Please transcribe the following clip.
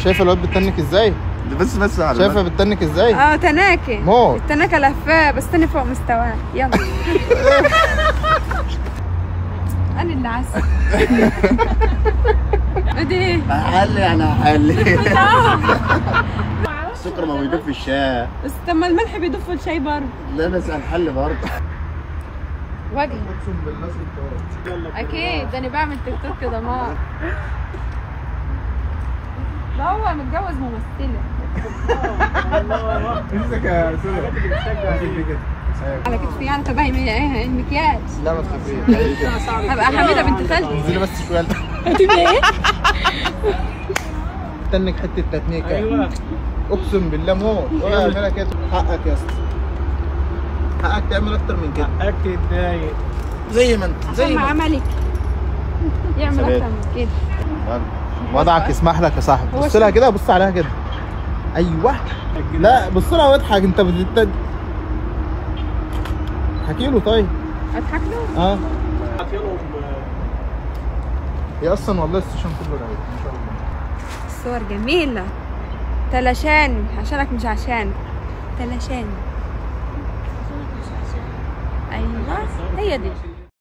شايفه الواد بتتنك ازاي؟ بس شايفه بتتنك ازاي؟ تناكي موت. التناكه لفاه بس تاني فوق مستواه. يلا انا اللي عسل. ادي هحلي انا هحلي. السكر ما بيدوب في الشاي. بس طب ما الملح بيضيف في الشاي برضه. لا بس هنحل برضه. وجهي اقسم بالله سلطان. اكيد ده انا بعمل تيك توك دمار. ده هو متجوز ممثله. امسك يا سوري. على كتفي يعني تبعي المكياج. لا ما تخافيش. هبقى حميده بنت خالتي. انزلي بس شويه. هتبقى ايه؟ تنك حته تتنيكه. ايوه اقسم بالله موت. ولا اعملها كده. حقك يا اسطى. حقك تعمل اكتر من كده. حقك تتضايق زي ما انت زي ما عملك يعمل اكتر من كده. وضعك يسمح لك يا صاحبي. بص لها كده وبص عليها كده. ايوه لا بص لها واضحك. انت احكي له. طيب اضحك له؟ هي اصلا والله السيشن كله رايق ما شاء الله. الصور جميله. تلاشاني عشانك مش عشانك. تلاشاني. ايوه هي دي.